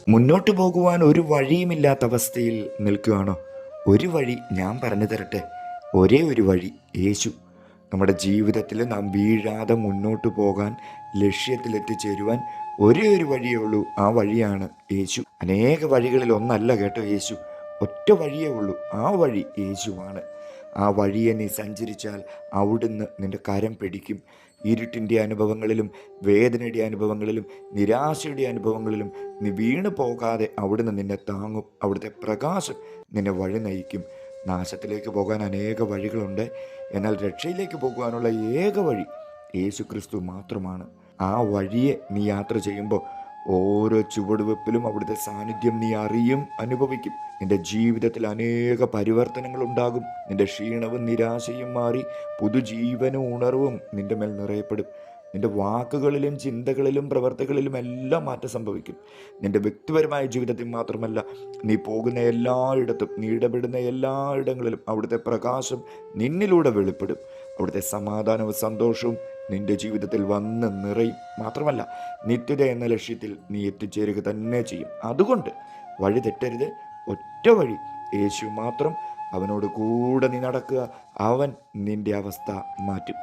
മുന്നോട്ട് പോകുവാൻ ഒരു വഴിയുമില്ലാത്ത അവസ്ഥയിൽ നിൽക്കുകയാണോ? ഒരു വഴി ഞാൻ പറഞ്ഞു തരട്ടെ. ഒരേ ഒരു വഴി യേശു. നമ്മുടെ ജീവിതത്തിൽ നാം വീഴാതെ മുന്നോട്ട് പോകാൻ, ലക്ഷ്യത്തിലെത്തിച്ചേരുവാൻ ഒരേ ഒരു വഴിയേ ഉള്ളൂ. ആ വഴിയാണ് യേശു. അനേക വഴികളിൽ ഒന്നല്ല കേട്ടോ യേശു. ഒറ്റ വഴിയേ ഉള്ളൂ. ആ വഴി യേശുവാണ്. ആ വഴിയെ നീ സഞ്ചരിച്ചാൽ അവിടുന്ന് നിൻ്റെ കരം പിടിക്കും. ഇരുട്ടിൻ്റെ അനുഭവങ്ങളിലും വേദനയുടെ അനുഭവങ്ങളിലും നിരാശയുടെ അനുഭവങ്ങളിലും നീ വീണു പോകാതെ അവിടുന്ന് നിന്നെ താങ്ങും. അവിടുത്തെ പ്രകാശം നിന്നെ വഴി നയിക്കും. നാശത്തിലേക്ക് പോകാൻ അനേക വഴികളുണ്ട്, എന്നാൽ രക്ഷയിലേക്ക് പോകുവാനുള്ള ഏക വഴി യേശു ക്രിസ്തു മാത്രമാണ്. ആ വഴിയെ നീ യാത്ര ചെയ്യുമ്പോൾ ഓരോ ചുവടുവെപ്പിലും അവിടുത്തെ സാന്നിധ്യം നീ അറിയും, അനുഭവിക്കും. നിന്റെ ജീവിതത്തിൽ അനേക പരിവർത്തനങ്ങൾ ഉണ്ടാകും. നിന്റെ ക്ഷീണവും നിരാശയും മാറി പുതുജീവനും ഉണർവും നിന്റെ മേൽ നിറയപ്പെടും. നിന്റെ വാക്കുകളിലും ചിന്തകളിലും പ്രവർത്തികളിലും എല്ലാം മാറ്റം സംഭവിക്കും. നിന്റെ വ്യക്തിപരമായ ജീവിതത്തിൽ മാത്രമല്ല, നീ പോകുന്ന എല്ലായിടത്തും, നീ ഇടപെടുന്ന എല്ലായിടങ്ങളിലും അവിടുത്തെ പ്രകാശം നിന്നിലൂടെ വെളിപ്പെടും. അവിടുത്തെ സമാധാനവും സന്തോഷവും നിന്റെ ജീവിതത്തിൽ വന്ന് നിറയും. മാത്രമല്ല, നിത്യത എന്ന ലക്ഷ്യത്തിൽ നീ എത്തിച്ചേരുക തന്നെ ചെയ്യും. അതുകൊണ്ട് വഴി തെറ്റരുത്. ഒറ്റ വഴി യേശു മാത്രം. അവനോട് കൂടെ നീ നടക്കുക. അവൻ നിന്റെ അവസ്ഥ മാറ്റും.